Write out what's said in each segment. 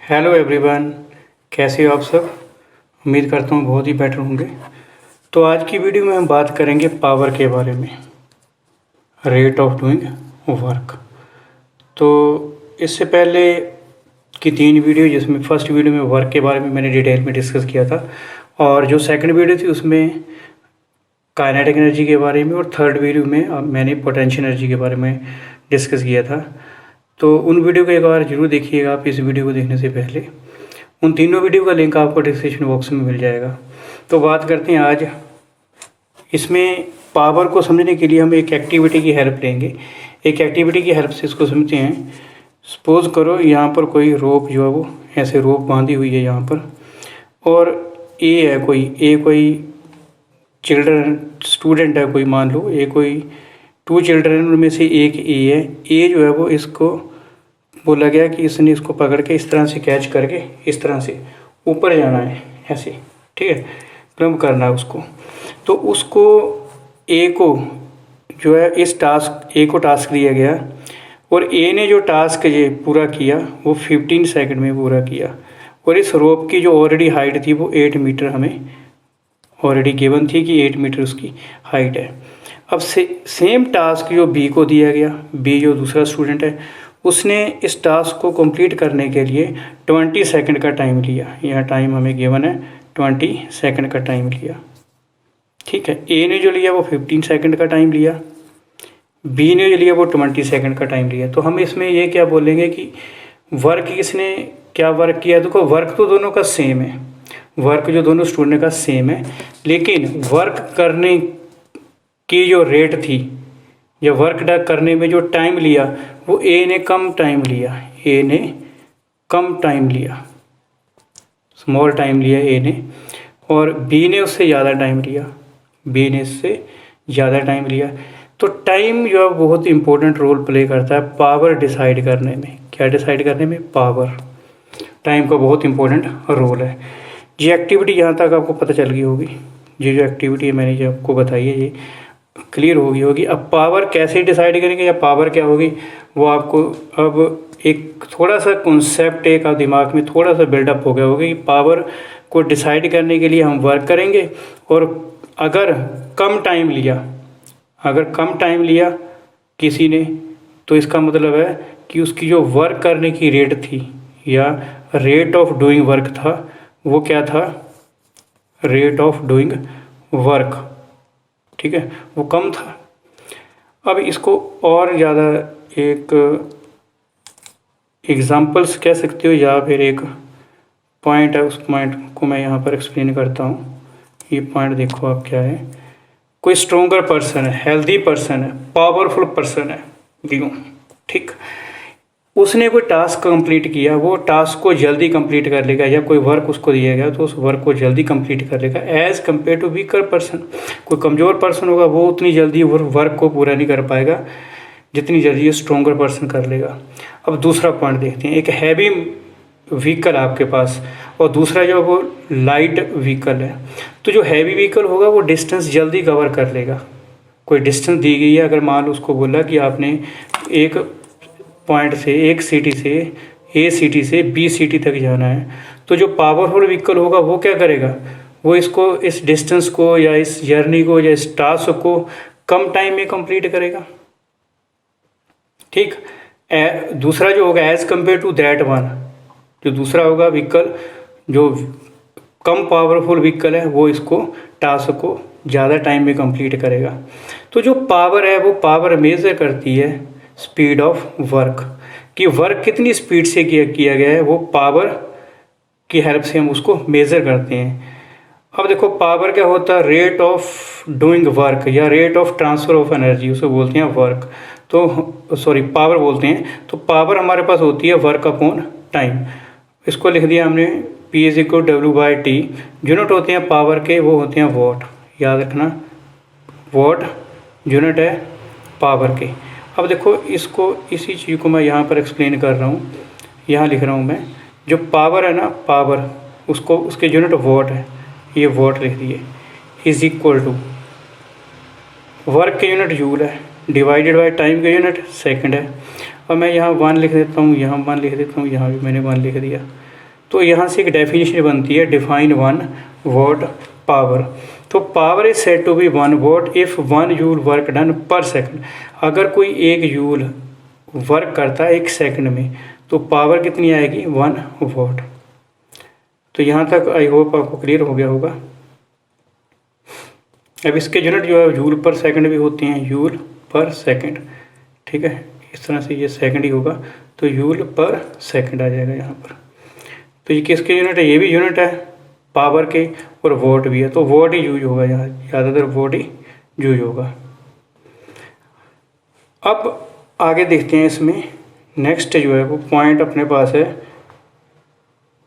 Hello everyone, कैसे हो आप सब। उम्मीद करता हूँ बहुत ही बेटर होंगे। तो आज की वीडियो में हम बात करेंगे पावर के बारे में, रेट ऑफ डूइंग वर्क। तो इससे पहले की 3 वीडियो, जिसमें फर्स्ट वीडियो में वर्क के बारे में मैंने डिटेल में डिस्कस किया था, और जो सेकंड वीडियो थी उसमें काइनेटिक एनर्जी के बारे में, और थर्ड वीडियो में मैंने पोटेंशियल एनर्जी के बारे में डिस्कस किया था। तो उन वीडियो को एक बार जरूर देखिएगा आप इस वीडियो को देखने से पहले। उन तीनों वीडियो का लिंक आपको डिस्क्रिप्शन बॉक्स में मिल जाएगा। तो बात करते हैं आज इसमें पावर को समझने के लिए हम एक एक्टिविटी की हेल्प लेंगे। एक एक्टिविटी की हेल्प से इसको समझते हैं। सपोज़ करो यहाँ पर कोई रोप जो है वो ऐसे रोप बांधी हुई है यहाँ पर, और कोई चिल्ड्रन स्टूडेंट है कोई, मान लो कोई 2 चिल्ड्रन में से एक है। ए जो है वो इसको बोला गया कि इसने इसको पकड़ के इस तरह से कैच करके इस तरह से ऊपर जाना है, ऐसे, ठीक है, क्लम्ब करना है उसको। तो उसको ए को जो है ए को टास्क दिया गया, और ए ने जो टास्क ये पूरा किया वो 15 सेकंड में पूरा किया। और इस रोप की जो ऑलरेडी हाइट थी वो 8 मीटर हमें ऑलरेडी गिवन थी कि 8 मीटर उसकी हाइट है। अब सेम टास्क जो बी को दिया गया, बी जो दूसरा स्टूडेंट है, उसने इस टास्क को कंप्लीट करने के लिए 20 सेकंड का टाइम लिया। यह टाइम हमें गिवन है, 20 सेकंड का टाइम लिया, ठीक है। ए ने जो लिया वो 15 सेकंड का टाइम लिया, बी ने जो लिया वो 20 सेकंड का टाइम लिया। तो हम इसमें ये क्या बोलेंगे कि वर्क किसने क्या वर्क किया। देखो, वर्क तो दोनों का सेम है, वर्क जो दोनों स्टूडेंट का सेम है, लेकिन वर्क करने की जो रेट थी या वर्क करने में जो टाइम लिया वो ए ने कम टाइम लिया। ए ने कम टाइम लिया, स्मॉल टाइम लिया ए ने, और बी ने उससे ज़्यादा टाइम लिया, बी ने इससे ज़्यादा टाइम लिया। तो टाइम जो है बहुत इंपॉर्टेंट रोल प्ले करता है पावर डिसाइड करने में। क्या डिसाइड करने में? पावर। टाइम का बहुत इंपॉर्टेंट रोल है। ये एक्टिविटी यहाँ तक आपको पता चल गई होगी। ये जो एक्टिविटी मैंने जो आपको बताई है ये क्लियर होगी। अब पावर कैसे डिसाइड करेंगे या पावर क्या होगी वो आपको अब एक थोड़ा सा कॉन्सेप्ट एक आप दिमाग में थोड़ा सा बिल्डअप हो गया होगा कि पावर को डिसाइड करने के लिए हम वर्क करेंगे, और अगर कम टाइम लिया किसी ने, तो इसका मतलब है कि उसकी जो वर्क करने की रेट थी या रेट ऑफ डूइंग वर्क था वो क्या था? रेट ऑफ डूइंग वर्क, ठीक है, वो कम था। अब इसको और ज़्यादा एक एग्जांपल्स कह सकते हो या फिर एक पॉइंट है, उस पॉइंट को मैं यहाँ पर एक्सप्लेन करता हूँ। ये पॉइंट देखो आप क्या है। कोई स्ट्रोंगर पर्सन है, हेल्दी पर्सन है, पावरफुल पर्सन है, देखो, ठीक, उसने कोई टास्क कंप्लीट किया, वो टास्क को जल्दी कंप्लीट कर लेगा, या कोई वर्क उसको दिया गया तो उस वर्क को जल्दी कंप्लीट कर लेगा as compare to weaker person. कोई कमज़ोर पर्सन होगा वो उतनी जल्दी वर्क को पूरा नहीं कर पाएगा जितनी जल्दी स्ट्रोंगर पर्सन कर लेगा। अब दूसरा पॉइंट देखते हैं। एक हैवी व्हीकल आपके पास और दूसरा जो वो लाइट व्हीकल है। तो जो हैवी व्हीकल होगा वो डिस्टेंस जल्दी कवर कर लेगा। कोई डिस्टेंस दी गई है, अगर मान लो उसको बोला कि आपने एक पॉइंट से एक सिटी से ए सिटी से बी सिटी तक जाना है, तो जो पावरफुल व्हीकल होगा वो क्या करेगा? वो इस डिस्टेंस को या इस जर्नी को या इस टास्क को कम टाइम में कंप्लीट करेगा, ठीक। दूसरा जो होगा as compare to that one, जो दूसरा होगा व्हीकल जो कम पावरफुल व्हीकल है वो इसको टास्क को ज़्यादा टाइम में कंप्लीट करेगा। तो जो पावर है वो पावर मेजर करती है स्पीड ऑफ वर्क, कि वर्क कितनी स्पीड से किया गया है, वो पावर की हेल्प से हम उसको मेज़र करते हैं। अब देखो, पावर क्या होता है? रेट ऑफ डूइंग वर्क या rate of transfer of energy, उसे बोलते हैं वर्क। तो सॉरी, पावर बोलते हैं। तो पावर हमारे पास होती है वर्क अपॉन टाइम। इसको लिख दिया हमने, P = W/T। यूनिट होते हैं पावर के, वो होते हैं वॉट, याद रखना, वॉट यूनिट है पावर के। अब देखो, इसी चीज़ को मैं यहाँ पर एक्सप्लेन कर रहा हूँ, यहाँ लिख रहा हूँ मैं। जो पावर है ना, पावर उसके यूनिट वॉट है, ये वॉट लिख दिए, = वर्क के यूनिट जूल है, डिवाइडेड बाय टाइम का यूनिट सेकंड है। और मैं यहाँ 1 लिख देता हूँ, यहाँ 1 लिख देता हूँ, यहाँ भी मैंने 1 लिख दिया। तो यहाँ से एक डेफिनेशन बनती है, डिफाइन 1 वॉट पावर। तो power is said to be 1 watt if 1 joule work done per second. अगर कोई 1 जूल वर्क करता है 1 सेकंड में तो पावर कितनी आएगी, 1 वॉट। तो यहाँ तक आई होप आपको क्लियर हो गया होगा। अब इसके यूनिट जो है जूल पर सेकंड भी होते हैं, जूल पर सेकंड, ठीक है। इस तरह से ये सेकंड ही होगा तो जूल पर सेकंड आ जाएगा यहाँ पर। तो ये किसके यूनिट है, ये भी यूनिट है पावर के, और वोट भी है, तो वोट ही यूज होगा यहाँ, ज़्यादातर वोट ही यूज होगा। अब आगे देखते हैं इसमें नेक्स्ट जो है वो पॉइंट अपने पास है,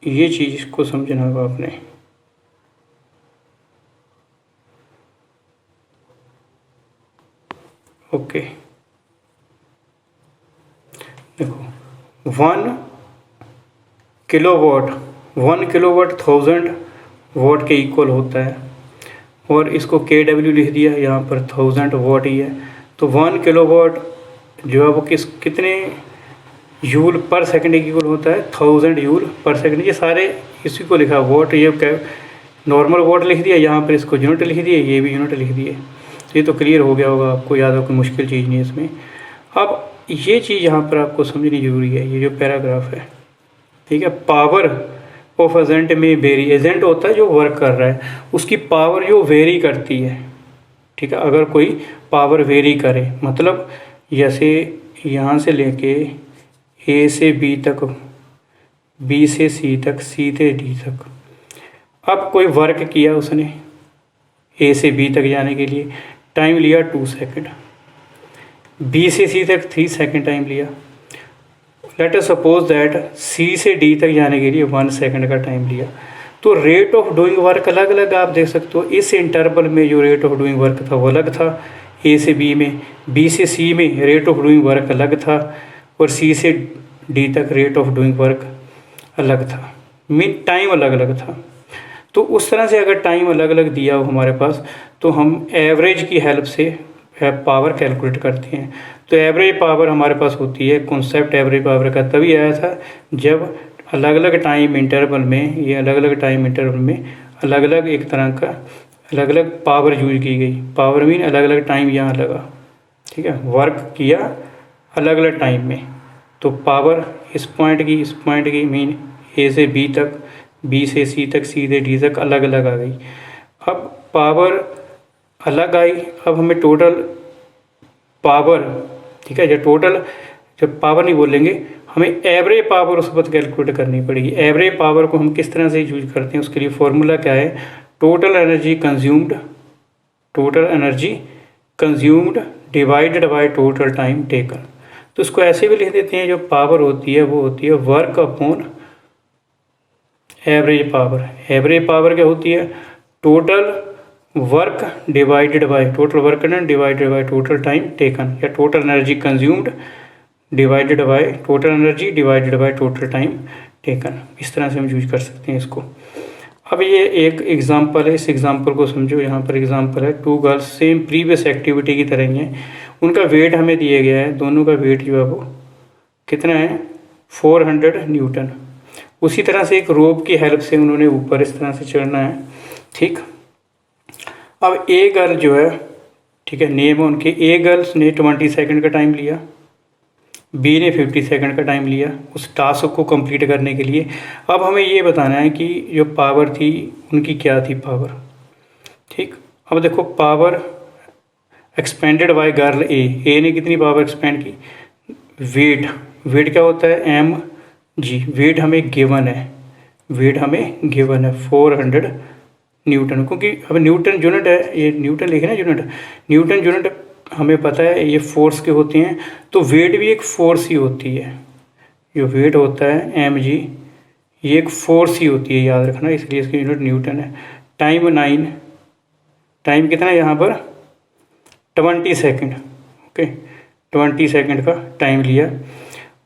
ये चीज़ को समझना होगा आपने। ओके देखो 1 किलोवाट 1000 वाट के इक्वल होता है, और इसको KW लिख दिया, यहाँ पर 1000 वाट ही है। तो 1 किलोवाट जो है वो कितने जूल पर सेकंड इक्वल होता है, 1000 जूल पर सेकंड। ये सारे इसी को लिखा वाट, ये नॉर्मल वाट लिख दिया, यहाँ पर इसको यूनिट लिख दिए, ये भी यूनिट लिख दिए। ये तो क्लियर हो गया होगा आपको, ज़्यादा कोई मुश्किल चीज़ नहीं है इसमें। अब ये चीज़ यहाँ पर आपको समझनी जरूरी है, ये जो पैराग्राफ है, ठीक है। पावर ऑफ एजेंट में वेरी, एजेंट होता है जो वर्क कर रहा है, उसकी पावर जो वेरी करती है, ठीक है। अगर कोई पावर वेरी करे, मतलब जैसे यहाँ से लेके A से B तक, B से C तक, C से D तक, अब कोई वर्क किया उसने A से B तक जाने के लिए, टाइम लिया 2 सेकंड, B से C तक 3 सेकंड टाइम लिया। Let us suppose that C से D तक जाने के लिए 1 सेकंड का टाइम लिया। तो रेट ऑफ डूइंग वर्क अलग अलग आप देख सकते हो। इस इंटरवल में जो रेट ऑफ डूइंग वर्क था वो अलग था A से B में, B से C में रेट ऑफ डूइंग वर्क अलग था, और C से D तक रेट ऑफ डूइंग वर्क अलग था, मीन टाइम अलग अलग था। तो उस तरह से अगर टाइम अलग अलग दिया हो हमारे पास, तो हम एवरेज की हेल्प से पावर कैलकुलेट करते हैं। तो एवरेज पावर हमारे पास होती है, कॉन्सेप्ट एवरेज पावर का तभी आया था जब अलग अलग टाइम इंटरवल में, ये अलग अलग टाइम इंटरवल में अलग अलग एक तरह का अलग अलग पावर यूज की गई। पावर मीन अलग अलग टाइम यहाँ लगा, ठीक है, वर्क किया अलग अलग टाइम में। तो पावर इस पॉइंट की मीन A से B तक, B से C तक, C से D तक अलग अलग आ गई। अब पावर अलग आई, अब हमें टोटल पावर, ठीक है, जब पावर नहीं बोलेंगे, हमें एवरेज पावर उस वक्त कैलकुलेट करनी पड़ेगी। एवरेज पावर को हम किस तरह से यूज करते हैं, उसके लिए फॉर्मूला क्या है, total energy consumed divided by total time taken. तो इसको ऐसे भी लिख देते हैं, जो पावर होती है वो होती है work upon average power. Average power क्या होती है, total work divided by total work done divided by total time taken, या total energy consumed divided by total energy divided by total time taken. इस तरह से हम यूज कर सकते हैं इसको। अब ये एक एग्जांपल है, इस एग्जांपल को समझो। यहाँ पर एग्जांपल है, 2 गर्ल्स सेम प्रीवियस एक्टिविटी की तरह ही है, उनका वेट हमें दिया गया है, दोनों का वेट जो है वो कितना है, 400 न्यूटन। उसी तरह से एक रोप की हेल्प से उन्होंने ऊपर इस तरह से चढ़ना है, ठीक। अब ए गर्ल जो है, ठीक है, नेम है उनके, ए गर्ल्स ने 20 सेकंड का टाइम लिया, बी ने 50 सेकंड का टाइम लिया उस टास्क को कंप्लीट करने के लिए। अब हमें ये बताना है कि जो पावर थी उनकी क्या थी पावर, ठीक। अब देखो पावर एक्सपेंडेड बाय गर्ल ए ने कितनी पावर एक्सपेंड की, वेट क्या होता है, एम जी, वेट हमें गिवन है 400 न्यूटन, क्योंकि अब न्यूटन यूनिट है, ये न्यूटन लिखे ना न्यूटन यूनिट हमें पता है ये फोर्स के होते हैं, तो वेट भी एक फोर्स ही होती है। जो वेट होता है एम जी, ये एक फोर्स ही होती है, याद रखना, इसलिए इसकी यूनिट न्यूटन है। टाइम कितना है यहाँ पर, 20 सेकेंड, ओके, 20 सेकेंड का टाइम लिया।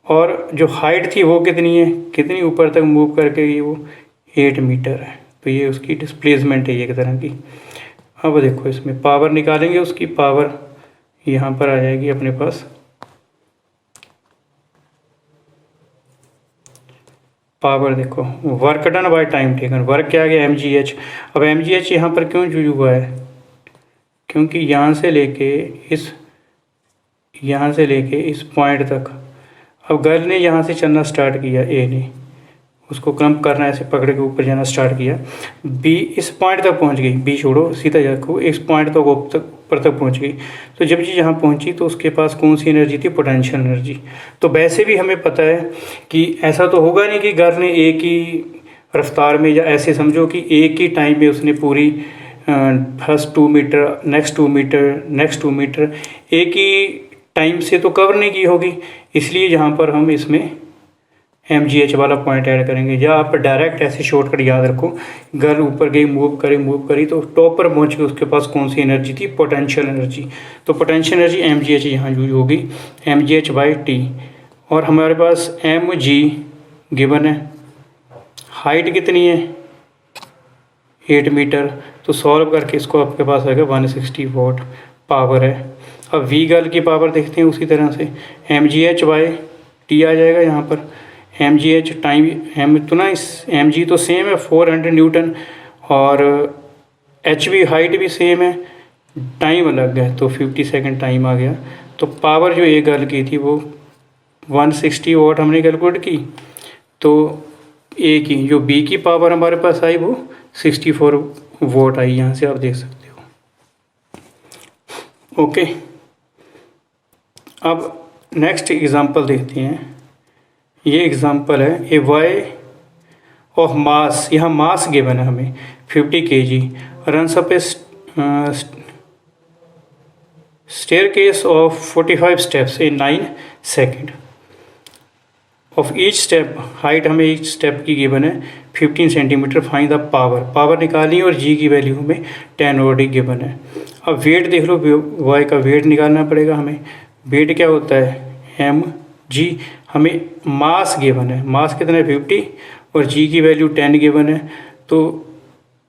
और जो हाइट थी वो कितनी ऊपर तक मूव करके, ये वो 8 मीटर है, तो ये उसकी डिस्प्लेसमेंट है एक तरह की। अब देखो इसमें पावर निकालेंगे, उसकी पावर यहाँ पर आ जाएगी अपने पास, पावर देखो, work done by time taken, work क्या आ गया mgh। अब mgh यहाँ पर क्यों यूज हुआ है, क्योंकि यहाँ से लेके इस पॉइंट तक, अब गर्ल ने यहाँ से चलना स्टार्ट किया, ए ने उसको क्रम्प करना ऐसे पकड़ के ऊपर जाना स्टार्ट किया, बी इस पॉइंट तक पहुँच गई, बी छोड़ो सीधा रखो, इस पॉइंट तक ऊपर तक पहुँच गई। तो जब ये यहाँ पहुँची तो उसके पास कौन सी एनर्जी थी, पोटेंशियल एनर्जी। तो वैसे भी हमें पता है कि ऐसा तो होगा नहीं कि गर्ल ने एक ही रफ्तार में, या ऐसे समझो कि एक ही टाइम में उसने पूरी first 2 metre, next 2 metre, next 2 metre एक ही टाइम से तो कवर नहीं की होगी। इसलिए यहाँ पर हम इसमें mgh वाला पॉइंट ऐड करेंगे। या आप डायरेक्ट ऐसे शॉर्टकट याद रखो, गर्ल ऊपर गई, मूव करी तो टॉप पर पहुँच के उसके पास कौन सी एनर्जी थी, पोटेंशियल एनर्जी। तो पोटेंशियल एनर्जी mgh यहाँ यूज होगी, mgh/t। और हमारे पास mg गिवन है, हाइट कितनी है 8 मीटर। तो सॉल्व करके इसको आपके पास आएगा 160 वॉट पावर है। अब v गर्ल की पावर देखते हैं उसी तरह से, mgh/t आ जाएगा यहाँ पर। mgh टाइम m तो ना, इस mg तो सेम है 400 न्यूटन, और hv हाइट भी सेम है, टाइम अलग है तो 50 सेकंड टाइम आ गया। तो पावर जो ए गर्ल की थी वो 160 वॉट हमने कैलकुलेट की, तो ए की जो बी की पावर हमारे पास आई वो 64 वॉट आई, यहाँ से आप देख सकते हो। ओके, अब नेक्स्ट एग्जांपल देखते हैं। ये एग्जांपल है ए वाई ऑफ मास, यहाँ मास गिवन है हमें 50 kg, runs up A staircase of 45 steps in 9 second. Of each step height हमें ईच स्टेप की गिवन है 15 सेंटीमीटर। फाइंड द पावर निकालनी है, और जी की वैल्यू हमें 10 और डी गिवन है। अब वेट देख लो, वाई का वेट निकालना पड़ेगा हमें। वेट क्या होता है, एम जी। हमें मास गिवन है, मास कितना है 50, और जी की वैल्यू 10 गिवन है। तो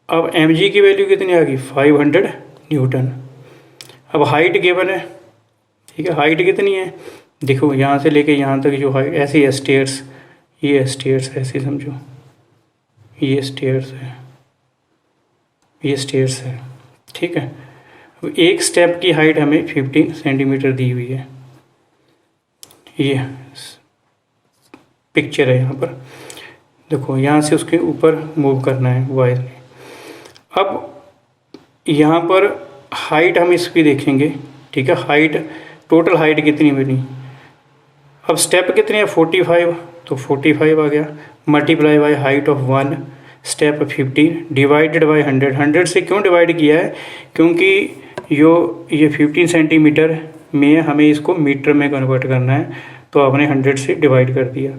अब एम जी की वैल्यू कितनी आ गई 500 न्यूटन। अब हाइट गिवन है, ठीक है, हाइट कितनी है देखो, यहाँ से लेके यहाँ तक जो हाइट, ऐसे है स्टेयर्स, ये स्टेयर्स ऐसे समझो, ये स्टेयर्स है, ये स्टेयर्स है, ठीक है। अब एक स्टेप की हाइट हमें 15 सेंटीमीटर दी हुई है, ये पिक्चर है यहाँ पर देखो। यहाँ से उसके ऊपर मूव करना है वायर में। अब यहाँ पर हाइट हम इसकी देखेंगे, ठीक है, हाइट टोटल हाइट कितनी बनी। अब स्टेप कितने हैं 45, तो 45 आ गया, multiply by height of 1 step 15 divided by 100। 100 से क्यों डिवाइड किया है, क्योंकि ये 15 सेंटीमीटर में हमें इसको मीटर में कन्वर्ट करना है, तो आपने 100 से डिवाइड कर दिया,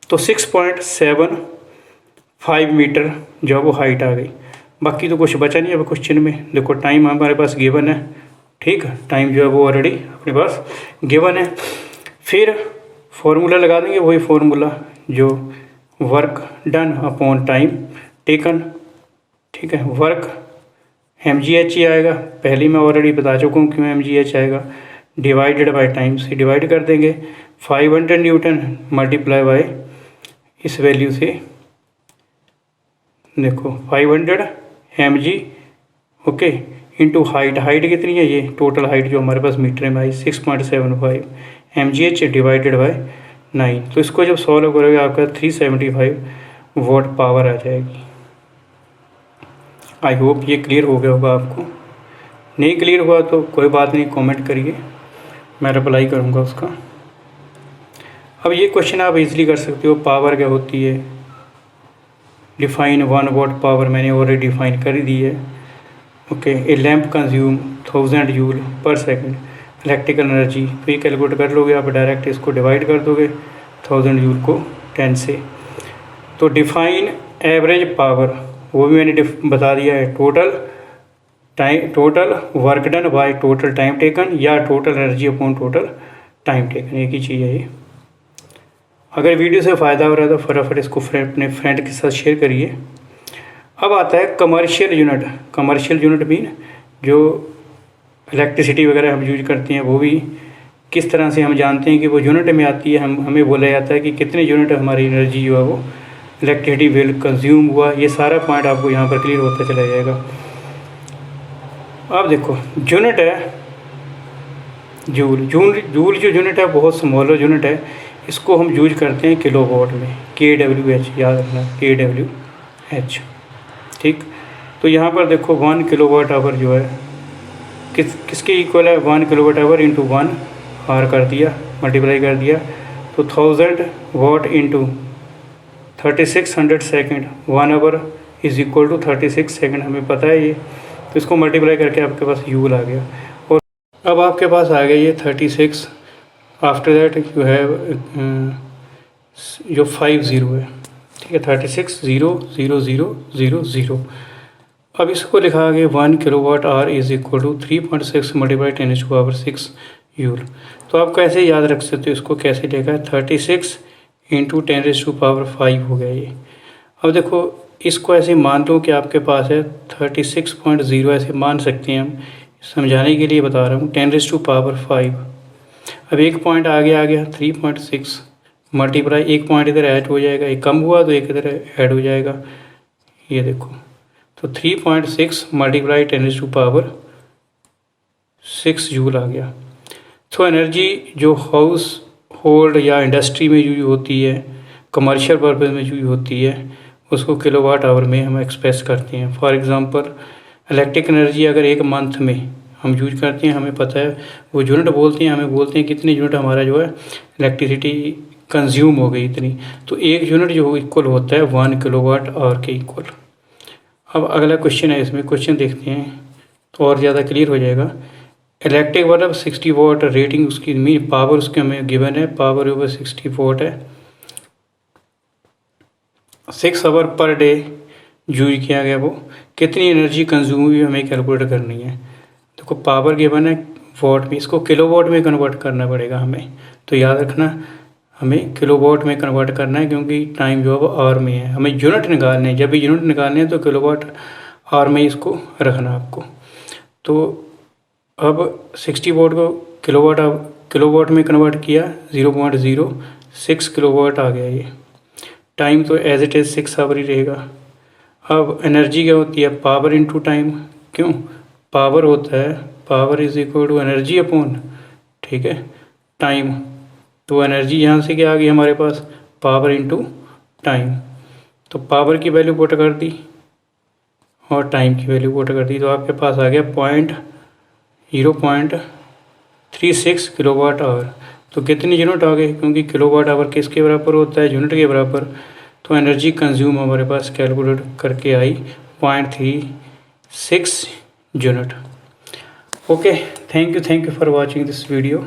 तो 6.75 मीटर जो वो हाइट आ गई। बाकी तो कुछ बचा नहीं अब क्वेश्चन में। देखो टाइम हमारे पास गिवन है, ठीक है, टाइम जो है वो ऑलरेडी अपने पास गिवन है। फिर फॉर्मूला लगा देंगे, वही फॉर्मूला जो work done upon time taken, ठीक है। वर्क mgh ही आएगा, पहले मैं ऑलरेडी बता चुका हूँ क्यों mgh आएगा, डिवाइडेड बाय टाइम से डिवाइड कर देंगे। 500 न्यूटन मल्टीप्लाई बाय इस वैल्यू से, देखो 500 mg, okay, into height. Height कितनी है, ये टोटल हाइट जो हमारे पास मीटर में आई 6.75 mgh डिवाइडेड बाय 9। तो इसको जब सॉल्व करोगे आपका 375 वॉट पावर आ जाएगी। आई होप ये क्लियर हो गया होगा आपको। नहीं क्लियर हुआ तो कोई बात नहीं, कमेंट करिए, मैं रिप्लाई करूँगा उसका। अब ये क्वेश्चन आप इजीली कर सकते हो। पावर क्या होती है, डिफाइन 1 वॉट पावर मैंने ऑलरेडी डिफाइन कर दी है, ओके। ए लैम्प कंज्यूम 1000 जूल पर सेकंड इलेक्ट्रिकल एनर्जी, तो ये कैलकुलेट कर लोगे आप, डायरेक्ट इसको डिवाइड कर दोगे 1000 जूल को 10 से। तो डिफाइन एवरेज पावर वो भी मैंने बता दिया है, total work done by total time taken, या total energy upon total time taken, एक ही चीज़ है ये। अगर वीडियो से फ़ायदा हो रहा है तो फटाफट इसको अपने फ्रेंड के साथ शेयर करिए। अब आता है commercial unit. Commercial unit mean जो इलेक्ट्रिसिटी वगैरह हम यूज करते हैं वो भी किस तरह से हम जानते हैं कि वो यूनिट में आती है, हमें बोला जाता है कि कितने यूनिट हमारी एनर्जी जो है वो इलेक्ट्रिसिटी बिल कंज्यूम हुआ। ये सारा पॉइंट आपको यहाँ पर क्लियर होता चला जाएगा। अब देखो यूनिट है जूल जो यूनिट है बहुत स्मॉलर यूनिट है, इसको हम यूज करते हैं किलोवाट में, kWh, याद रखना kWh, ठीक। तो यहाँ पर देखो 1 किलोवाट आवर जो है किसके इक्वल है, 1 किलोवाट आवर इंटू 1 आर कर दिया, मल्टीप्लाई कर दिया, तो 1000 watt into 3600 second, 1 hour is equal to 36 second, हमें पता है ये। तो इसको मल्टीप्लाई करके आपके पास यूल आ गया। और अब आपके पास आ गया ये 36, आफ्टर दैट यू हैव जो 50 है, ठीक है, 36,000,000। अब इसको लिखा गया 1 kilowatt hour is equal to 3.6 multiply 10⁻⁶ joule. तो आप कैसे याद रख सकते हो, इसको कैसे लिखा है, 36 इंटू 10⁵ हो गया ये। अब देखो इसको ऐसे मान लो कि आपके पास है 36.0, ऐसे मान सकते हैं हम, समझाने के लिए बता रहा हूँ, 10⁵। अब एक पॉइंट आगे आ गया 3.6 मल्टीप्लाई, एक पॉइंट इधर ऐड हो जाएगा, एक कम हुआ तो एक इधर ऐड हो जाएगा, ये देखो। तो 3.6 मल्टीप्लाई 10⁻⁶ जूल आ गया। तो एनर्जी जो हाउस होल्ड या इंडस्ट्री में यूज होती है, कमर्शियल पर्पज़ में यूज होती है, उसको किलोवाट आवर में हम एक्सप्रेस करते हैं। फॉर एग्जांपल इलेक्ट्रिक एनर्जी अगर एक मंथ में हम यूज करते हैं, हमें पता है वो यूनिट बोलते हैं, हमें बोलते हैं कितने यूनिट हमारा जो है इलेक्ट्रिसिटी कंज्यूम हो गई इतनी। तो एक यूनिट जो इक्वल होता है 1 किलोवाट आवर के इक्वल। अब अगला क्वेश्चन है, इसमें क्वेश्चन देखते हैं तो और ज़्यादा क्लियर हो जाएगा। इलेक्ट्रिक मतलब 60 वाट रेटिंग, उसकी मीन पावर उसके हमें गिवन है, पावर ओवर 60 वाट है, 6 आवर पर डे यूज किया गया, वो कितनी एनर्जी कंज्यूम हुई हमें कैलकुलेट करनी है। देखो पावर गिवन है वाट में, इसको किलोवाट में कन्वर्ट करना पड़ेगा हमें। तो याद रखना हमें किलोवाट में कन्वर्ट करना है, क्योंकि टाइम जो है वो आवर में है, हमें यूनिट निकालने हैं। जब भी यूनिट निकालने हैं तो किलोवाट आवर में इसको रखना आपको। तो अब 60 वाट को किलोवाट में कन्वर्ट किया, 0.06 किलोवाट आ गया ये। टाइम तो एज इट इज़ 6 आवर ही रहेगा। अब एनर्जी क्या होती है, पावर इनटू टाइम, क्यों, पावर होता है, power is equal to energy upon, ठीक है, टाइम। तो एनर्जी यहाँ से क्या आ गई हमारे पास, पावर इनटू टाइम। तो पावर की वैल्यू पुट कर दी और टाइम की वैल्यू पुट कर दी, तो आपके पास आ गया 0.36 किलोवाट आवर। तो कितने यूनिट आ गए, क्योंकि किलोवाट आवर किसके बराबर होता है, यूनिट के बराबर। तो एनर्जी कंज्यूम हमारे पास कैलकुलेट करके आई 0.36 unit. Okay, thank you for watching this video.